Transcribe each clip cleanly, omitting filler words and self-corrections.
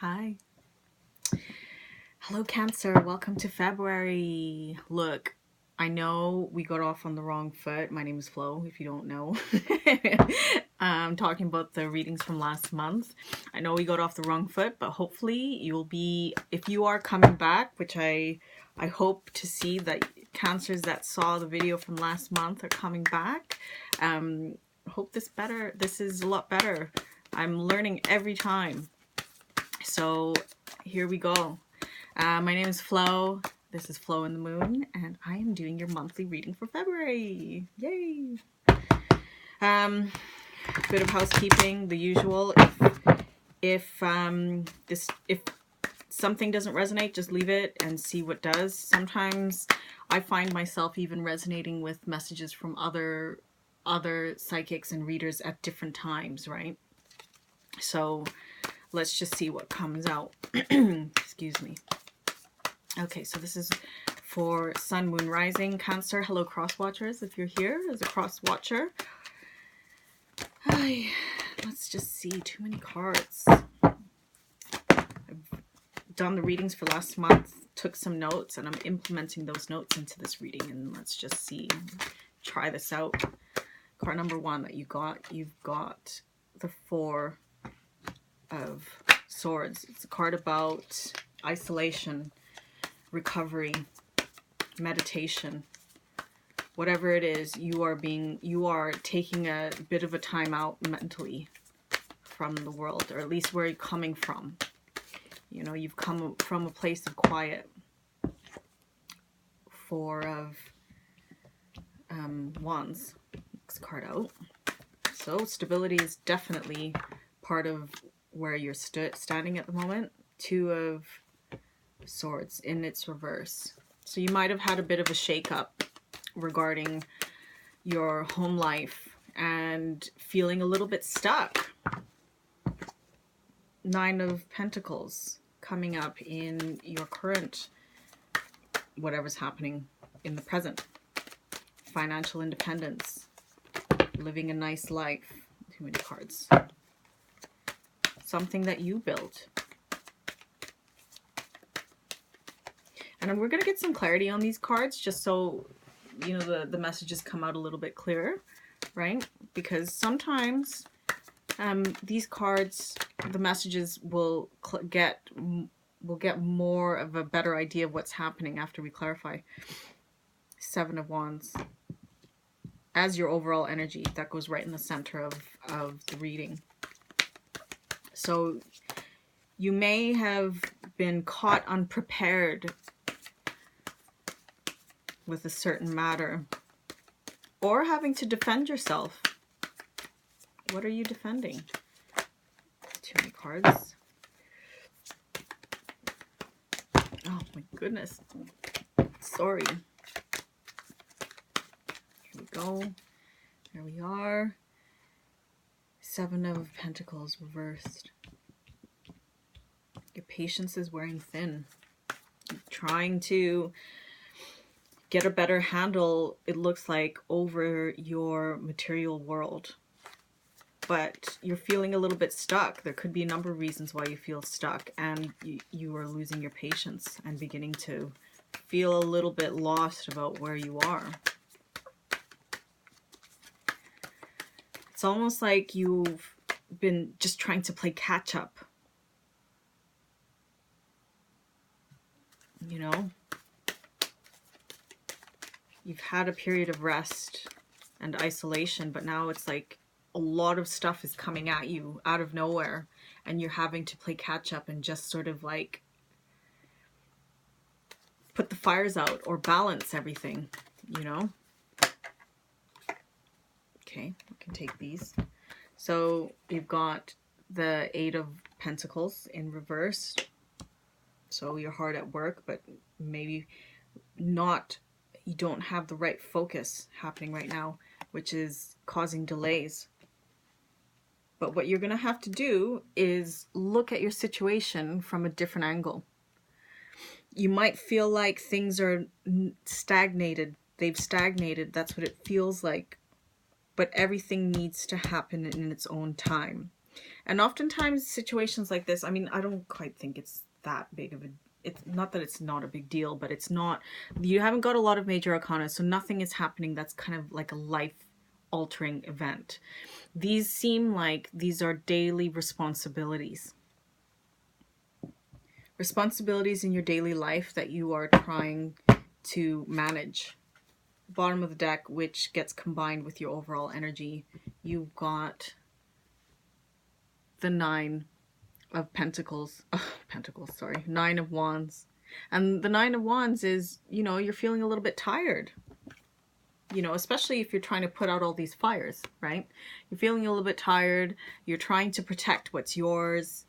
Hi. Hello, Cancer. Welcome to February. Look, I know we got off on the wrong foot. My name is Flo, if you don't know. I'm talking about the readings from last month. I know we got off the wrong foot, but hopefully you'll be, if you are coming back, which I hope to see that Cancers that saw the video from last month are coming back. Hope this is a lot better. I'm learning every time. So here we go. My name is Flo. This is Flo in the Moon, and I am doing your monthly reading for February. Yay! Bit of housekeeping, the usual. If something doesn't resonate, just leave it and see what does. Sometimes I find myself even resonating with messages from other psychics and readers at different times, right? So let's just see what comes out. Excuse me. Okay, so this is for Sun, Moon, Rising, Cancer. Hello, cross watchers. If you're here as a cross watcher, let's just see. Too many cards. I've done the readings for last month, took some notes, and I'm implementing those notes into this reading. And let's just see. Try this out. Card number one that you've got the Four of Swords. It's a card about isolation, recovery, meditation, whatever it is, you are taking a bit of a time out mentally from the world, or at least where you're coming from. You know, you've come from a place of quiet. Four of Wands. Next card out. So stability is definitely part of where you're standing at the moment. Two of Swords in its reverse. So you might have had a bit of a shake-up regarding your home life and feeling a little bit stuck. Nine of Pentacles coming up in your current, whatever's happening in the present. Financial independence. Living a nice life. Too many cards. Something that you built. And we're going to get some clarity on these cards just so, you know, the messages come out a little bit clearer, right? Because sometimes these cards, the messages will get more of a better idea of what's happening after we clarify. Seven of Wands. As your overall energy, that goes right in the center of the reading. So you may have been caught unprepared with a certain matter, or having to defend yourself. What are you defending? Too many cards. Oh my goodness. Sorry. Here we go. There we are. Seven of Pentacles reversed. Your patience is wearing thin. You're trying to get a better handle, it looks like, over your material world. But you're feeling a little bit stuck. There could be a number of reasons why you feel stuck, and you are losing your patience and beginning to feel a little bit lost about where you are. It's almost like you've been just trying to play catch up. You know? You've had a period of rest and isolation, but now it's like a lot of stuff is coming at you out of nowhere, and you're having to play catch up and just sort of like put the fires out or balance everything, you know? Okay, we can take these. So you've got the Eight of Pentacles in reverse. So you're hard at work, but maybe not, you don't have the right focus happening right now, which is causing delays. But what you're going to have to do is look at your situation from a different angle. You might feel like things are stagnated. They've stagnated. That's what it feels like. But everything needs to happen in its own time. And oftentimes situations like this, I mean, I don't quite think it's that big of a, it's not that it's not a big deal, but it's not, you haven't got a lot of major arcana, so nothing is happening that's kind of like a life altering event. These seem like these are daily responsibilities. Responsibilities in your daily life that you are trying to manage. Bottom of the deck, which gets combined with your overall energy, you've got the Nine of Pentacles, sorry, Nine of Wands. And the Nine of Wands is, you know, you're feeling a little bit tired. You know, especially if you're trying to put out all these fires, right? You're feeling a little bit tired. You're trying to protect what's yours,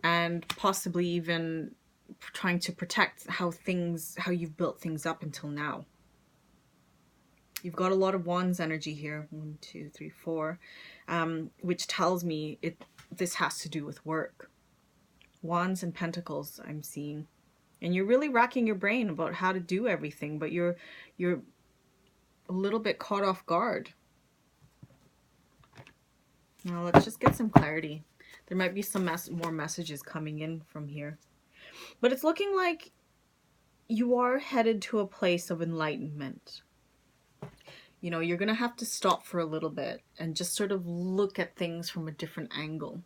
and possibly even trying to protect how you've built things up until now. You've got a lot of Wands energy here. 1, 2, 3, 4, which tells me this has to do with work. Wands and Pentacles I'm seeing. And you're really racking your brain about how to do everything, but you're a little bit caught off guard. Now let's just get some clarity. There might be some more messages coming in from here. But it's looking like you are headed to a place of enlightenment. You know, you're going to have to stop for a little bit and just sort of look at things from a different angle.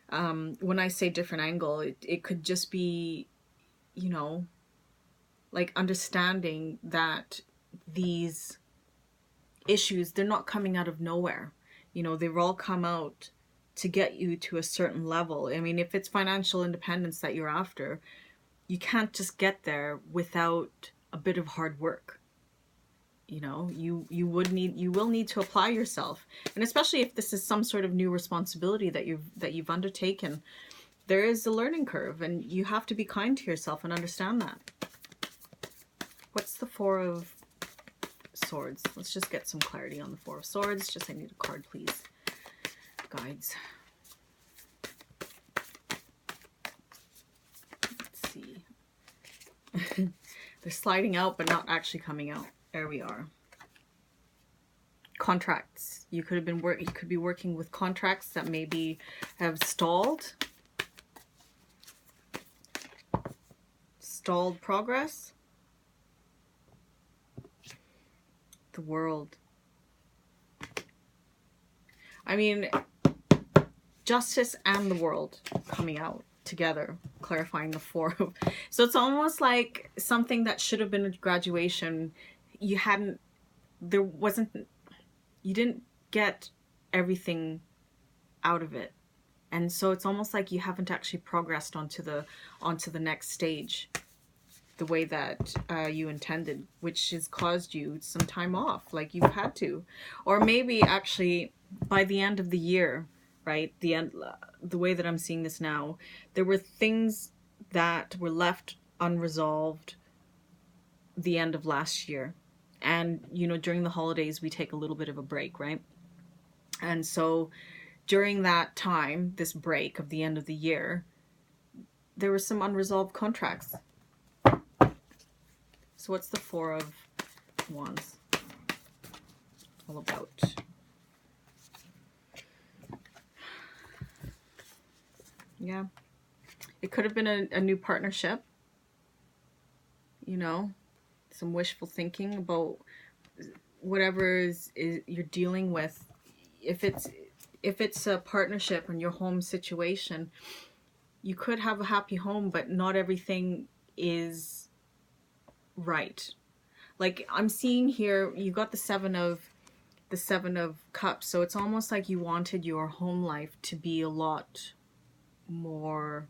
When I say different angle, it could just be, you know, like understanding that these issues, they're not coming out of nowhere. You know, they've all come out to get you to a certain level. I mean, if it's financial independence that you're after, you can't just get there without a bit of hard work. You know, you will need to apply yourself. And especially if this is some sort of new responsibility that you've undertaken, there is a learning curve, and you have to be kind to yourself and understand that. What's the Four of Swords? Let's just get some clarity on the Four of Swords. Just, I need a card, please. Guides. Let's see. They're sliding out, but not actually coming out. There we are. Contracts. You could be working with contracts that maybe have stalled progress. The World. I mean, Justice and the World coming out together, clarifying the Four of. So it's almost like something that should have been a graduation. You didn't get everything out of it. And so it's almost like you haven't actually progressed onto the next stage the way that you intended, which has caused you some time off, like you've had to. Or maybe actually by the end of the year, right? The way that I'm seeing this now, there were things that were left unresolved the end of last year. And, you know, during the holidays, we take a little bit of a break, right? And so during that time, this break of the end of the year, there were some unresolved contracts. So what's the Four of Wands all about? Yeah. It could have been a new partnership, you know, some wishful thinking about whatever is you're dealing with. If it's a partnership in your home situation, you could have a happy home, but not everything is right. Like I'm seeing here, you got the Seven of Cups, so it's almost like you wanted your home life to be a lot more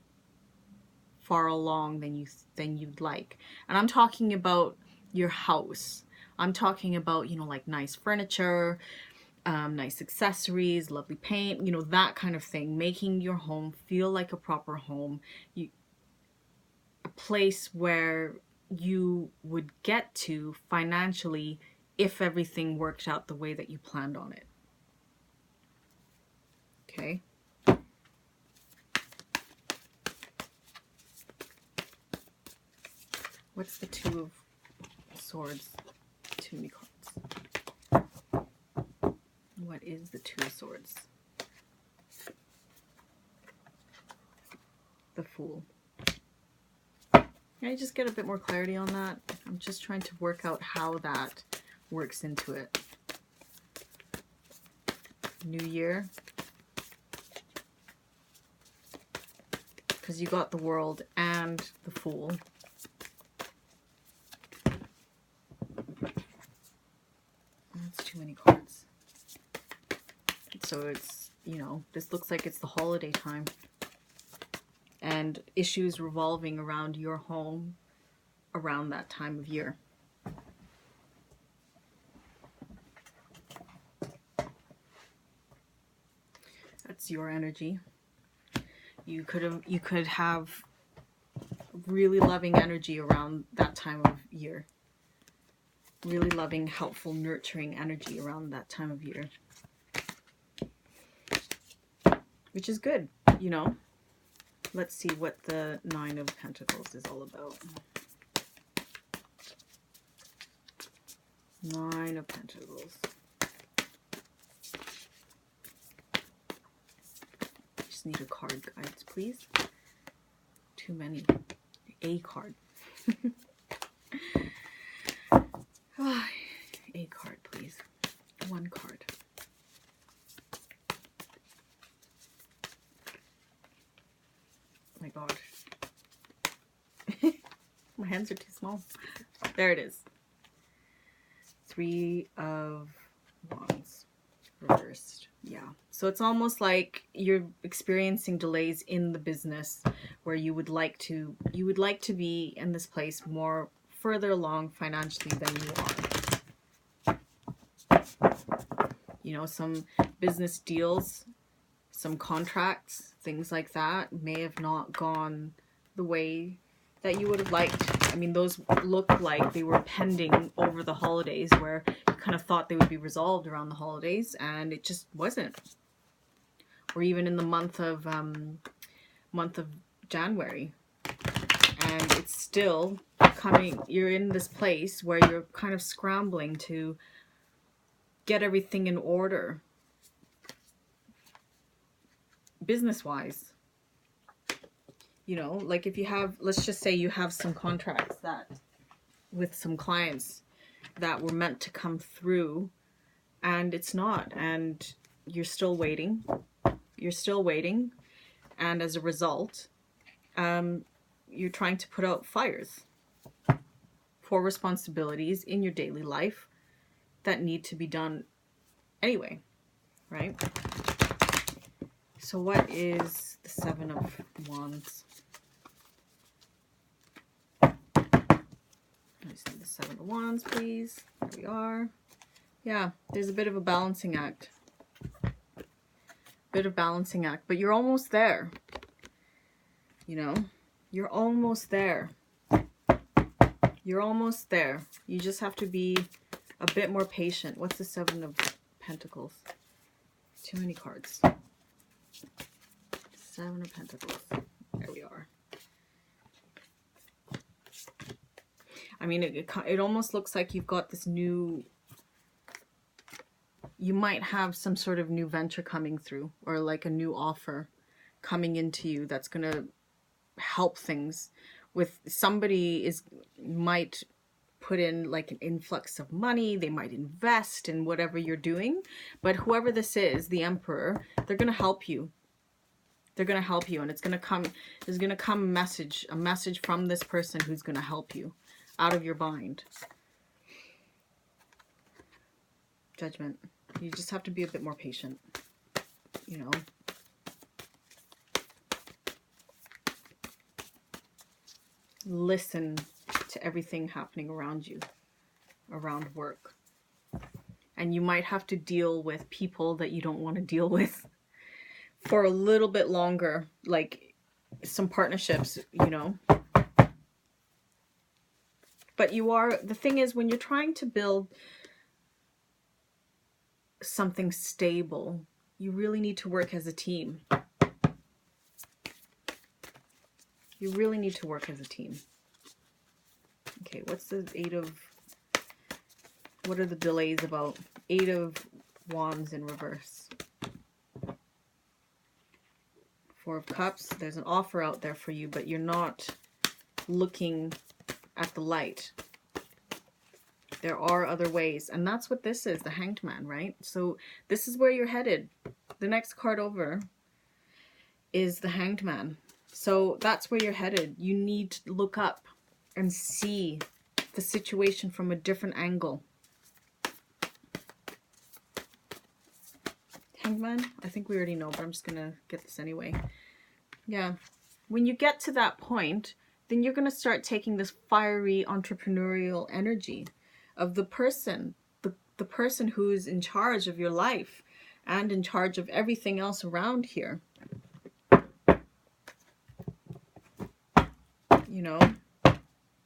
far along than you'd like. And I'm talking about your house. I'm talking about, you know, like nice furniture, nice accessories, lovely paint, you know, that kind of thing. Making your home feel like a proper home. A place where you would get to financially if everything worked out the way that you planned on it. Okay. What's the Two of Swords? Too many cards. What is the Two of Swords? the Fool. Can I just get a bit more clarity on that? I'm just trying to work out how that works into it. New Year. Because you got the World and the Fool. That's too many cards. So it's, you know, this looks like it's the holiday time. And issues revolving around your home around that time of year. That's your energy. You could have really loving energy around that time of year. Really loving, helpful, nurturing energy around that time of year. Which is good, you know. Let's see what the Nine of Pentacles is all about. Nine of Pentacles. Just need a card, guys, please. Too many. A card. A card, please. One card. Oh my God. My hands are too small. There it is. Three of Wands. Reversed. Yeah. So it's almost like you're experiencing delays in the business where you would like to be in this place more further along financially than you are. You know, some business deals, some contracts, things like that may have not gone the way that you would have liked. I mean, those look like they were pending over the holidays where you kind of thought they would be resolved around the holidays and it just wasn't. Or even in the month of January. And it's still coming, you're in this place where you're kind of scrambling to get everything in order. Business-wise. You know, like if you have, let's just say you have some contracts that, with some clients that were meant to come through and it's not, and you're still waiting. You're still waiting. And as a result, you're trying to put out fires for responsibilities in your daily life that need to be done anyway, right? So what is the Seven of Wands? I just need the Seven of Wands, please. There we are. Yeah, there's a bit of a balancing act. Bit of balancing act, but you're almost there. You know, you're almost there. You're almost there. You just have to be a bit more patient. What's the Seven of Pentacles? Too many cards. Seven of Pentacles. There we are. I mean, it almost looks like you've got this new... You might have some sort of new venture coming through, or like a new offer coming into you that's going to help things with somebody might put in like an influx of money. They might invest in whatever you're doing, but whoever this is, the Emperor, they're going to help you. They're going to help you, and it's going to come, there's going to come a message from this person who's going to help you out of your bind. Judgment. You just have to be a bit more patient, you know. Listen to everything happening around you, around work. And you might have to deal with people that you don't want to deal with for a little bit longer, like some partnerships, you know. But the thing is, when you're trying to build something stable, you really need to work as a team. You really need to work as a team. Okay, what's the what are the delays about? Eight of Wands in reverse. Four of Cups. There's an offer out there for you, but you're not looking at the light. There are other ways, and that's what this is, the Hanged Man, right? So this is where you're headed. The next card over is the Hanged Man. So that's where you're headed. You need to look up and see the situation from a different angle. Hanged Man? I think we already know, but I'm just gonna get this anyway. Yeah. When you get to that point, then you're gonna start taking this fiery entrepreneurial energy of the person, the person who is in charge of your life and in charge of everything else around here. You know,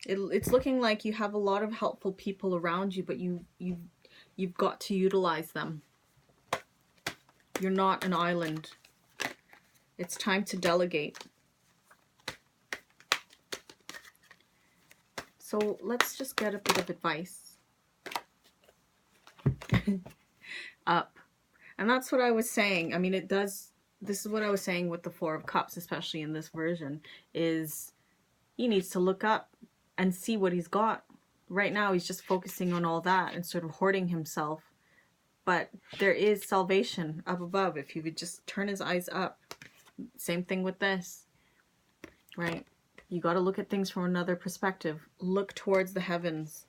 it's looking like you have a lot of helpful people around you, but you've got to utilize them. You're not an island. It's time to delegate. So let's just get a bit of advice. Up. And that's what I was saying. I mean, it does, this is what I was saying with the Four of Cups, especially in this version, is he needs to look up and see what he's got. Right now, he's just focusing on all that and sort of hoarding himself. But there is salvation up above if he would just turn his eyes up. Same thing with this, right? You got to look at things from another perspective. Look towards the heavens.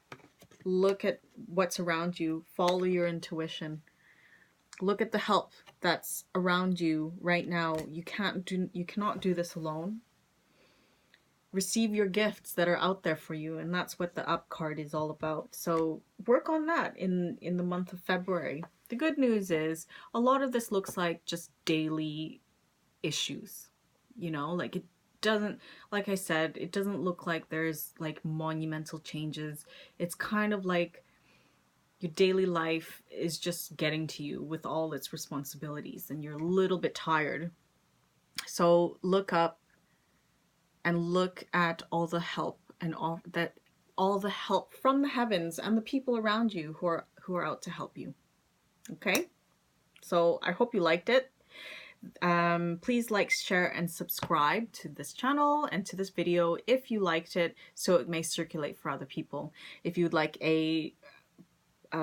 Look at what's around you. Follow your intuition. Look at the help that's around you right now. You cannot do this alone. Receive your gifts that are out there for you, and that's what the Up card is all about. So work on that in the month of February. The good news is a lot of this looks like just daily issues. You know, like it doesn't, like I said, it doesn't look like there's like monumental changes. It's kind of like your daily life is just getting to you with all its responsibilities and you're a little bit tired. So look up and look at all the help and all the help from the heavens and the people around you who are out to help you. Okay? So I hope you liked it. Please like, share, and subscribe to this channel and to this video if you liked it, so it may circulate for other people. If you'd like a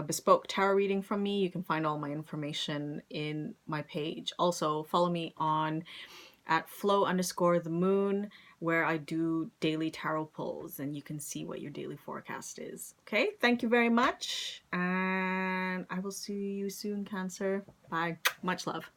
bespoke tarot reading from me, you can find all my information in my page. Also, follow me on at @Flo_the_moon, where I do daily tarot pulls and you can see what your daily forecast is. Okay, thank you very much, and I will see you soon, Cancer. Bye. Much love.